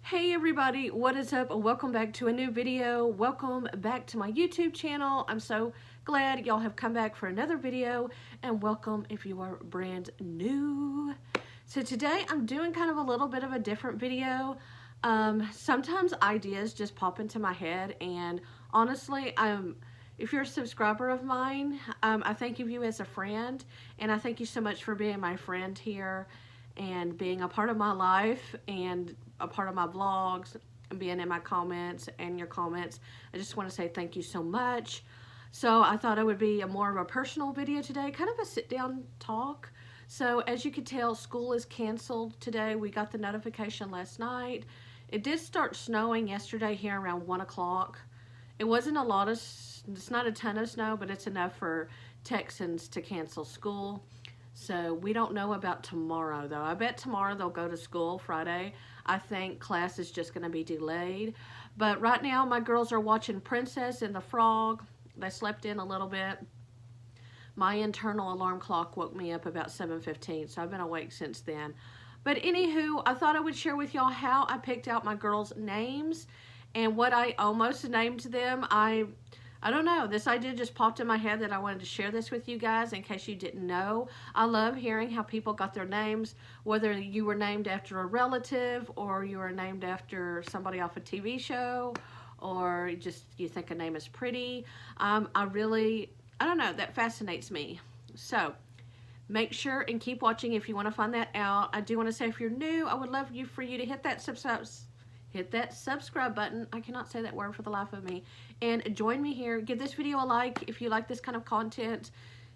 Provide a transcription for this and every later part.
Hey everybody, what is up? Welcome back to a new video. Welcome back to my YouTube channel. I'm so glad y'all have come back for another video, and welcome if you are brand new. So today I'm doing kind of a little bit of a different video. Sometimes ideas just pop into my head, and honestly, if you're a subscriber of mine, I thank you as a friend, and I thank you so much for being my friend here and being a part of my life and a part of my vlogs and being in my comments and your comments. I just want to say thank you so much. So I thought it would be a more of a personal video today, kind of a sit down talk. So as you can tell, school is canceled today. We got the notification last night. It did start snowing yesterday here around 1 o'clock. It wasn't a lot of, it's not a ton of snow, but it's enough for Texans to cancel school. So we don't know about tomorrow though. I bet tomorrow they'll go to school, Friday. I think class is just going to be delayed. But right now my girls are watching Princess and the Frog. They slept in a little bit. My internal alarm clock woke me up about 7:15, so I've been awake since then. But anywho, I thought I would share with y'all how I picked out my girls' names and what I almost named them. I don't know, this idea just popped in my head that I wanted to share this with you guys in case you didn't know. I love hearing how people got their names, whether you were named after a relative or you were named after somebody off a TV show, or just you think a name is pretty. I don't know, that fascinates me. So make sure and keep watching if you want to find that out. I do want to say, if you're new, I would love for you to hit that subscribe button. I cannot say that word for the life of me. And join me here. Give this video a like if you like this kind of content.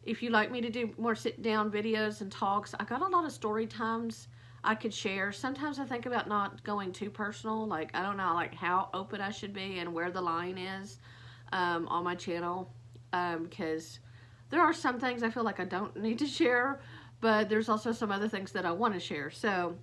If you like me to do more sit down videos and talks. I got a lot of story times I could share. Sometimes I think about not going too personal. Like, I don't know, like how open I should be and where the line is on my channel. Because there are some things I feel like I don't need to share, but there's also some other things that I want to share. So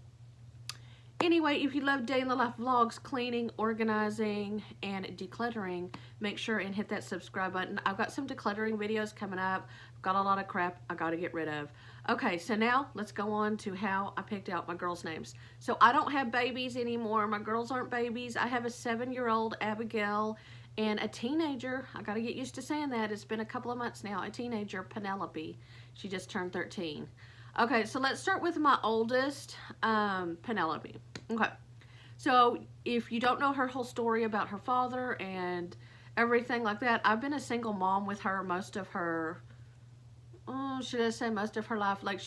anyway, if you love day in the life vlogs, cleaning, organizing, and decluttering, make sure and hit that subscribe button. I've got some decluttering videos coming up. I've got a lot of crap I got to get rid of. Okay, so now let's go on to how I picked out my girls' names. So I don't have babies anymore. My girls aren't babies. I have a 7-year-old Abigail and a teenager. I got to get used to saying that. It's been a couple of months now. A teenager, Penelope. She just turned 13. Okay, so let's start with my oldest, Penelope. Okay, so if you don't know her whole story about her father and everything like that, I've been a single mom with her most of her, should I say most of her life? Like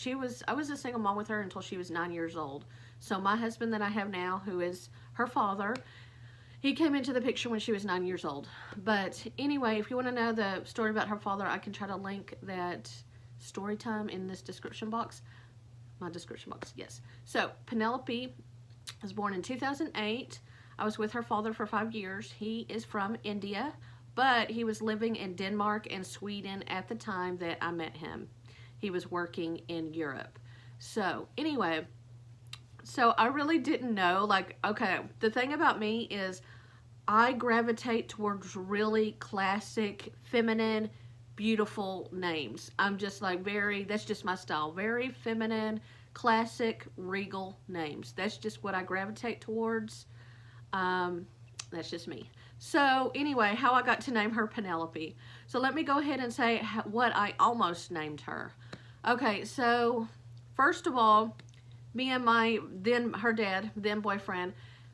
I was a single mom with her until she was 9 years old. So my husband that I have now, who is her father, he came into the picture when she was 9 years old. But anyway, if you want to know the story about her father, I can try to link that story time in this description box. My description box, yes. So Penelope was born in 2008. I was with her father for 5 years. He is from India, but he was living in Denmark and Sweden at the time that I met him. He was working in Europe. So anyway, so I really didn't know, like, okay, the thing about me is I gravitate towards really classic, feminine, beautiful names. I'm just like that's just my style. Very feminine, classic, regal names. That's just what I gravitate towards. That's just me. So anyway, how I got to name her Penelope. So let me go ahead and say what I almost named her. Okay, so first of all, me and her dad, then boyfriend,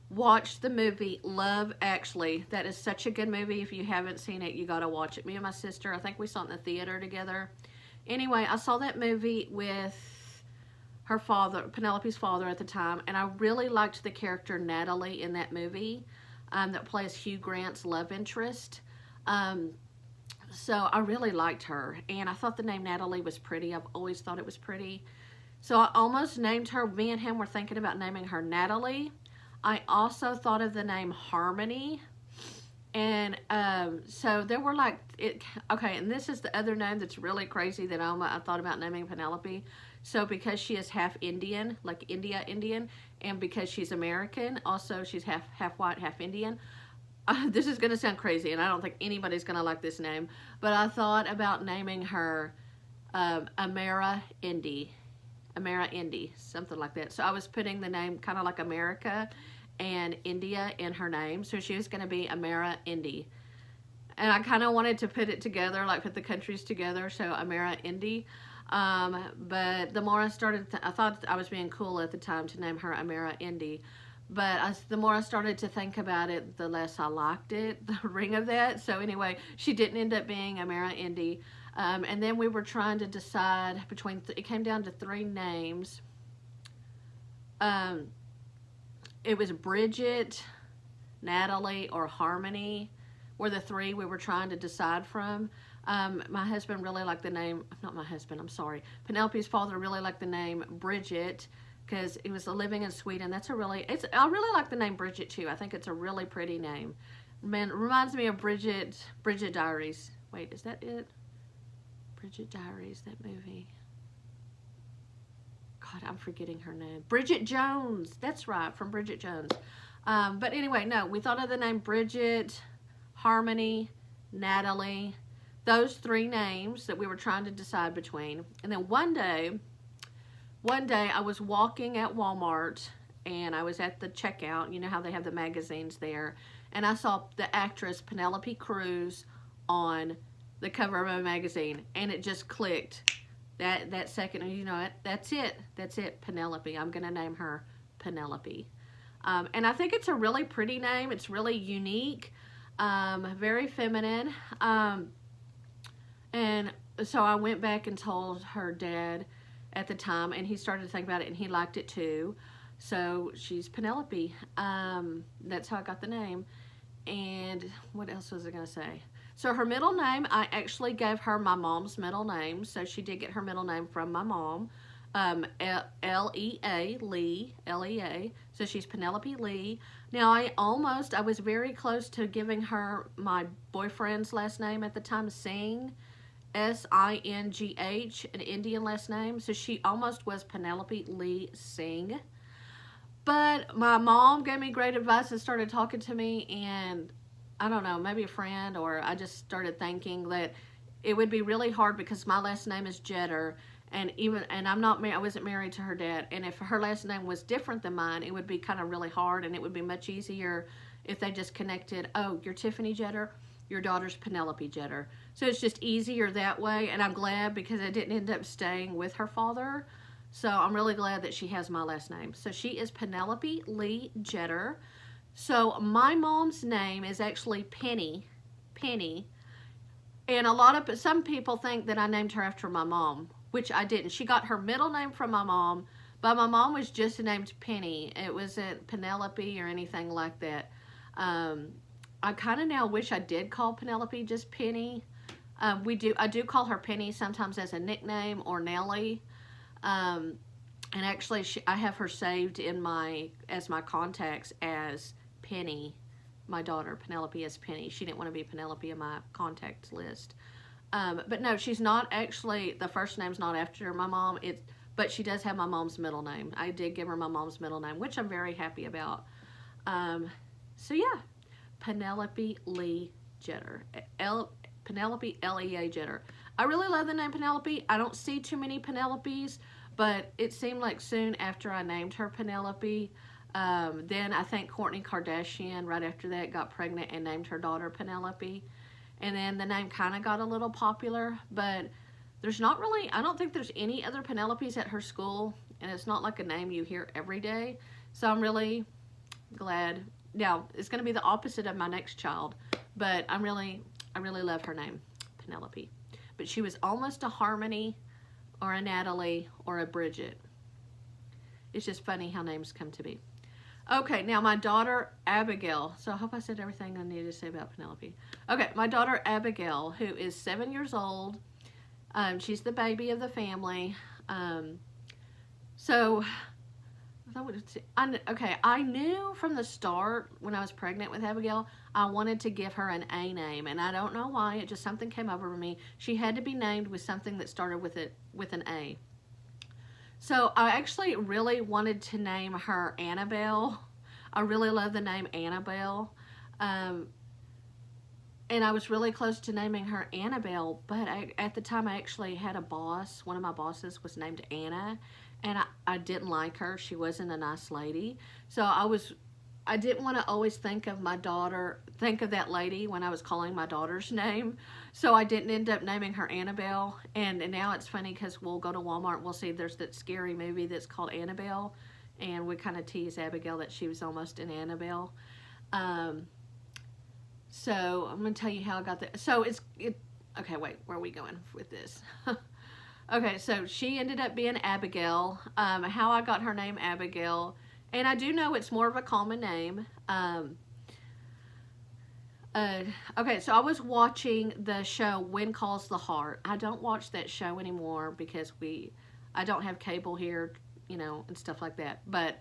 watched the movie Love Actually. That is such a good movie. If you haven't seen it, you gotta watch it. Me and my sister, I think we saw it in the theater together. Anyway, I saw that movie with her father, Penelope's father at the time, and I really liked the character Natalie in that movie that plays Hugh Grant's love interest. So I really liked her, and I thought the name Natalie was pretty. I've always thought it was pretty. So I almost named her, me and him were thinking about naming her Natalie. I also thought of the name Harmony. And so there were okay, and this is the other name that's really crazy that I thought about naming Penelope. So because she is half Indian, like Indian, and because she's American, also she's half white, half Indian. This is going to sound crazy, and I don't think anybody's going to like this name, but I thought about naming her Amara Indy, something like that. So I was putting the name kind of like America and India in her name. So she was going to be Amara Indy. And I kind of wanted to put it together, like put the countries together, so Amara Indy. But the more I started, I thought I was being cool at the time to name her Amara Indy. But the more I started to think about it, the less I liked it, the ring of that. So anyway, she didn't end up being Amara Indy. And then we were trying to decide between, it came down to 3 names. It was Bridget, Natalie, or Harmony were the 3 we were trying to decide from. My husband really liked the name, not my husband, I'm sorry. Penelope's father really liked the name Bridget because he was living in Sweden. That's a really, I really like the name Bridget too. I think it's a really pretty name. Man, reminds me of Bridget Diaries. Wait, is that it? Bridget Diaries, that movie. God, I'm forgetting her name. Bridget Jones. That's right, from Bridget Jones. But anyway, no, we thought of the name Bridget, Harmony, Natalie, those 3 names that we were trying to decide between. And then one day I was walking at Walmart and I was at the checkout. You know how they have the magazines there. And I saw the actress Penelope Cruz on the cover of a magazine, and it just clicked that second. You know, that's it, Penelope. I'm gonna name her Penelope. And I think it's a really pretty name. It's really unique, very feminine. And so I went back and told her dad at the time, and he started to think about it, and he liked it too. So she's Penelope. That's how I got the name. And what else was I gonna say? So her middle name, I actually gave her my mom's middle name. So she did get her middle name from my mom. L-E-A, Lee, L-E-A. So she's Penelope Lee. Now I was very close to giving her my boyfriend's last name at the time, Singh. S-I-N-G-H, an Indian last name. So she almost was Penelope Lee Singh. But my mom gave me great advice and started talking to me, and I don't know, maybe a friend, or I just started thinking that it would be really hard because my last name is Jeter, and I wasn't married to her dad, and if her last name was different than mine, it would be kind of really hard, and it would be much easier if they just connected, oh, you're Tiffany Jeter, your daughter's Penelope Jeter. So it's just easier that way, and I'm glad because I didn't end up staying with her father. So I'm really glad that she has my last name. So she is Penelope Lee Jeter. So my mom's name is actually Penny. And some people think that I named her after my mom, which I didn't. She got her middle name from my mom, but my mom was just named Penny. It wasn't Penelope or anything like that. I kind of now wish I did call Penelope just Penny. I do call her Penny sometimes as a nickname, or Nellie. And actually I have her saved as my contacts as Penny. My daughter Penelope as Penny. She didn't want to be Penelope in my contacts list. But no, she's not actually, the first name's not after my mom. But she does have my mom's middle name. I did give her my mom's middle name, which I'm very happy about. So yeah, Penelope Lee Jeter. Penelope L-E-A Jeter. I really love the name Penelope. I don't see too many Penelopes, but it seemed like soon after I named her Penelope, then I think Kourtney Kardashian right after that got pregnant and named her daughter Penelope. And then the name kind of got a little popular, but there's not really, I don't think there's any other Penelopes at her school, and it's not like a name you hear every day. So I'm really glad. Now, it's going to be the opposite of my next child, but I really love her name, Penelope. But she was almost a Harmony or a Natalie or a Bridget. It's just funny how names come to be. Okay, now my daughter Abigail. So I hope I said everything I needed to say about Penelope. Okay, my daughter Abigail, who is 7 years old. She's the baby of the family. I knew from the start when I was pregnant with Abigail, I wanted to give her an A name, and I don't know why. It just something came over me. She had to be named with something that started with an A. So I actually really wanted to name her Annabelle. I really love the name Annabelle. And I was really close to naming her Annabelle, but at the time I actually had a boss. One of my bosses was named Anna, and I didn't like her. She wasn't a nice lady. So I was I didn't want to always think of that lady when I was calling my daughter's name. So I didn't end up naming her Annabelle. And now it's funny because we'll go to Walmart and we'll see there's that scary movie that's called Annabelle. And we kind of tease Abigail that she was almost an Annabelle. So I'm going to tell you how I got that. So okay, wait, where are we going with this? Okay, so she ended up being Abigail. How I got her name Abigail. And I do know it's more of a common name. Okay, so I was watching the show When Calls the Heart. I don't watch that show anymore because I don't have cable here, you know, and stuff like that. But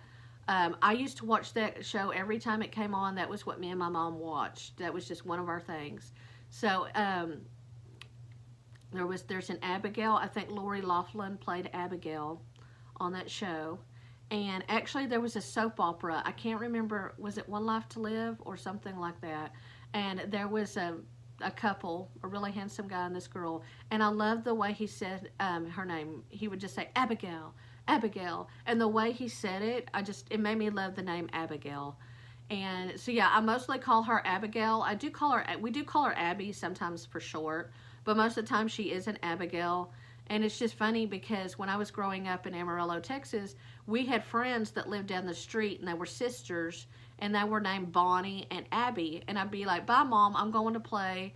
I used to watch that show every time it came on. That was what me and my mom watched. That was just one of our things. So there's an Abigail. I think Lori Loughlin played Abigail on that show. And actually there was a soap opera. I can't remember, was it One Life to Live or something like that? And there was a couple, a really handsome guy and this girl. And I loved the way he said her name. He would just say, Abigail, Abigail. And the way he said it, it made me love the name Abigail. And so yeah, I mostly call her Abigail. We do call her Abby sometimes for short. But most of the time she is an Abigail. And it's just funny because when I was growing up in Amarillo, Texas, we had friends that lived down the street and they were sisters and they were named Bonnie and Abby. And I'd be like, bye Mom, I'm going to play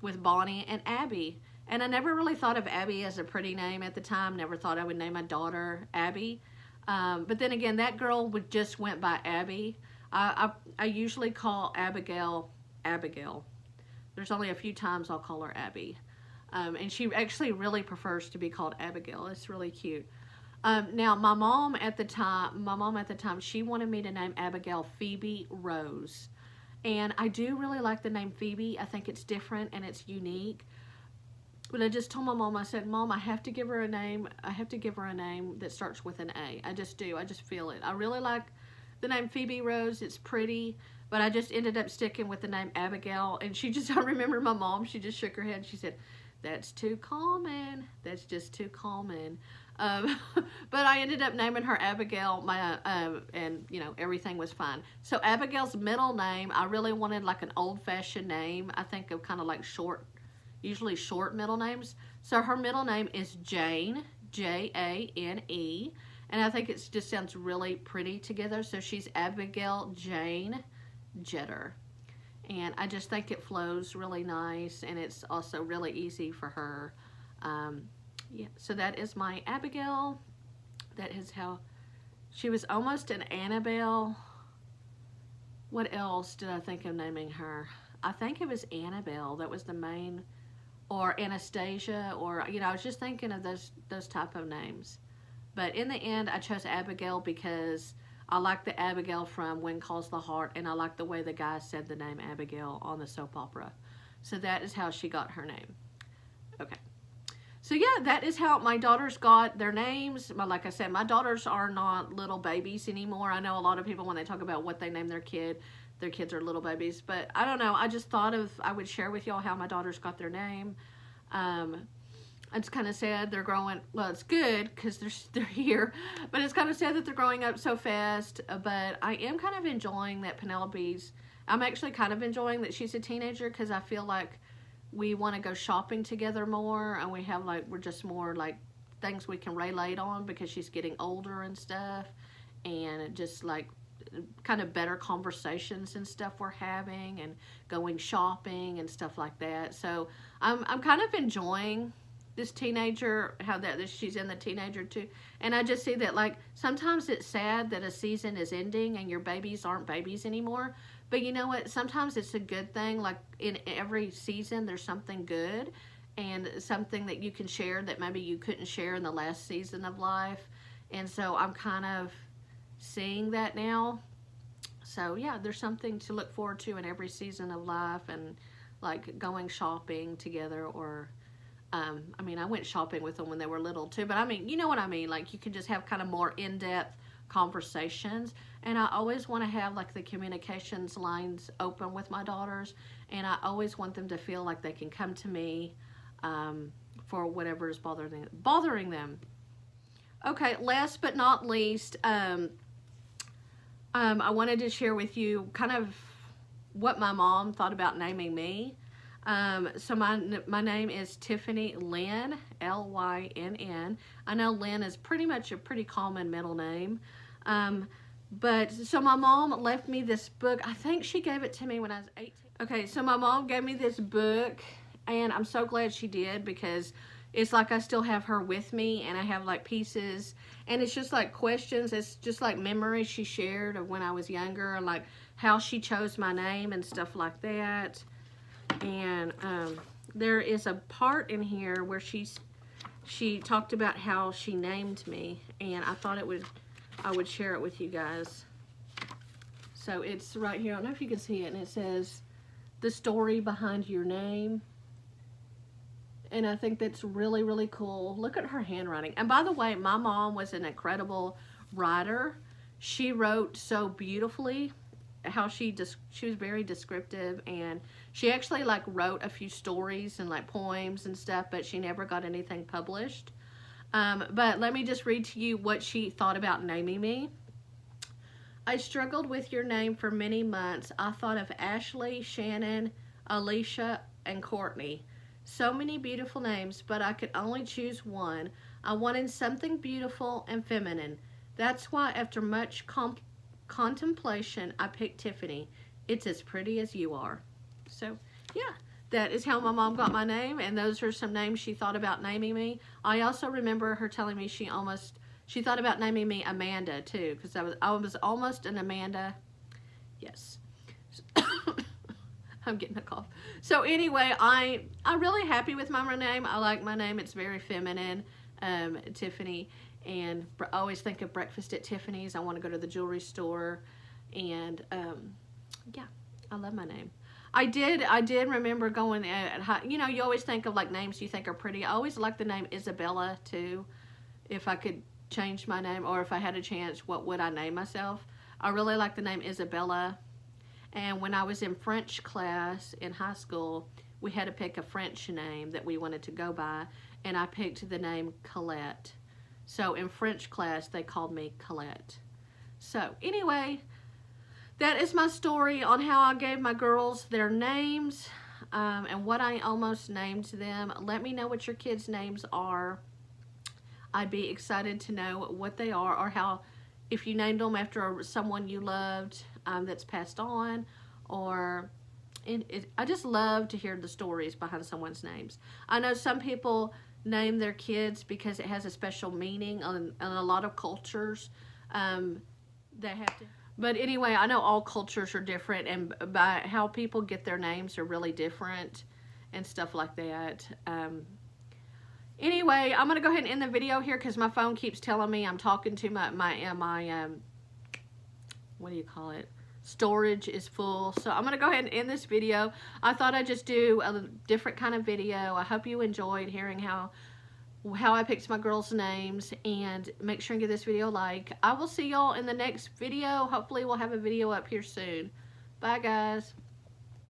with Bonnie and Abby. And I never really thought of Abby as a pretty name at the time. Never thought I would name my daughter Abby. But then again, that girl just went by Abby. I usually call Abigail Abigail. There's only a few times I'll call her Abby. And she actually really prefers to be called Abigail. It's really cute. Now, my mom at the time, she wanted me to name Abigail Phoebe Rose. And I do really like the name Phoebe. I think it's different and it's unique. But I just told my mom, I said, Mom, I have to give her a name. I have to give her a name that starts with an A. I just do. I just feel it. I really like the name Phoebe Rose. It's pretty. But I just ended up sticking with the name Abigail. And I remember my mom, she just shook her head. She said, that's too common. That's just too common. But I ended up naming her Abigail, and you know, everything was fine. So Abigail's middle name, I really wanted like an old-fashioned name. I think of kind of like usually short middle names. So her middle name is Jane, Jane, and I think it just sounds really pretty together. So she's Abigail Jane Jeter. And I just think it flows really nice, and it's also really easy for her. Yeah, so that is my Abigail. That is how she was almost an Annabelle. What else did I think of naming her? I think it was Annabelle. That was the main, or Anastasia, or you know, I was just thinking of those type of names. But in the end, I chose Abigail because I like the Abigail from When Calls the Heart, and I like the way the guy said the name Abigail on the soap opera. So that is how she got her name. Okay. So yeah, that is how my daughters got their names. But like I said, my daughters are not little babies anymore. I know a lot of people, when they talk about what they name their kids are little babies. But I don't know. I just thought I would share with y'all how my daughters got their name. It's kind of sad they're growing, well, it's good because they're here, but it's kind of sad that they're growing up so fast. But I am kind of enjoying that I'm actually kind of enjoying that she's a teenager, because I feel like we want to go shopping together more, and we're just more like things we can relate on because she's getting older and stuff, and just like kind of better conversations and stuff we're having, and going shopping and stuff like that. So I'm kind of enjoying this teenager, how that she's in the teenager too. And I just see that, like, sometimes it's sad that a season is ending and your babies aren't babies anymore. But you know what? Sometimes it's a good thing. Like, in every season, there's something good and something that you can share that maybe you couldn't share in the last season of life. And so I'm kind of seeing that now. So yeah, there's something to look forward to in every season of life, and like going shopping together, or I mean, I went shopping with them when they were little too, but I mean, you know what I mean? Like, you can just have kind of more in-depth conversations. And I always want to have like the communications lines open with my daughters, and I always want them to feel like they can come to me for whatever is bothering them. Okay, last but not least, I wanted to share with you kind of what my mom thought about naming me. So my name is Tiffany Lynn, Lynn. I know Lynn is pretty much a pretty common middle name. But so my mom left me this book. I think she gave it to me when I was 18. Okay, so my mom gave me this book, and I'm so glad she did, because it's like I still have her with me, and I have like pieces, and it's just like questions. It's just like memories she shared of when I was younger, and like how she chose my name and stuff like that. And there is a part in here where she talked about how she named me, and I thought I would share it with you guys. So it's right here. I don't know if you can see it, and it says the story behind your name. And I think that's really, really cool. Look at her handwriting. And by the way, my mom was an incredible writer. She wrote so beautifully. How she was very descriptive, and she actually like wrote a few stories and like poems and stuff, but she never got anything published. But let me just read to you what she thought about naming me. I struggled with your name for many months. I thought of Ashley, Shannon, Alicia, and Courtney. So many beautiful names, but I could only choose one. I wanted something beautiful and feminine. That's why after much contemplation, I picked Tiffany. It's as pretty as you are. So, yeah, that is how my mom got my name, and those are some names she thought about naming me. I also remember her telling me she thought about naming me Amanda too, because I was almost an Amanda. Yes. I'm getting a cough. So anyway, I'm really happy with my name. I like my name. It's very feminine, Tiffany. And I always think of breakfast at Tiffany's. I want to go to the jewelry store, and yeah, I love my name. I did remember going at, you know, you always think of like names you think are pretty. I always like the name Isabella too. If I could change my name, or if I had a chance, what would I name myself? I really like the name Isabella. And when I was in French class in high school, we had to pick a French name that we wanted to go by, and I picked the name Colette. So in French class, they called me Colette. So anyway, that is my story on how I gave my girls their names, and what I almost named them. Let me know what your kids' names are. I'd be excited to know what they are, or how, if you named them after someone you loved that's passed on, or I just love to hear the stories behind someone's names. I know some people name their kids because it has a special meaning in a lot of cultures. They have to. But anyway, I know all cultures are different, and by how people get their names are really different and stuff like that. Anyway, I'm going to go ahead and end the video here because my phone keeps telling me I'm talking to my what do you call it? Storage is full. So I'm going to go ahead and end this video. I thought I'd just do a different kind of video. I hope you enjoyed hearing how I picked my girls' names, and make sure and give this video a like. I will see y'all in the next video. Hopefully we'll have a video up here soon. Bye, guys.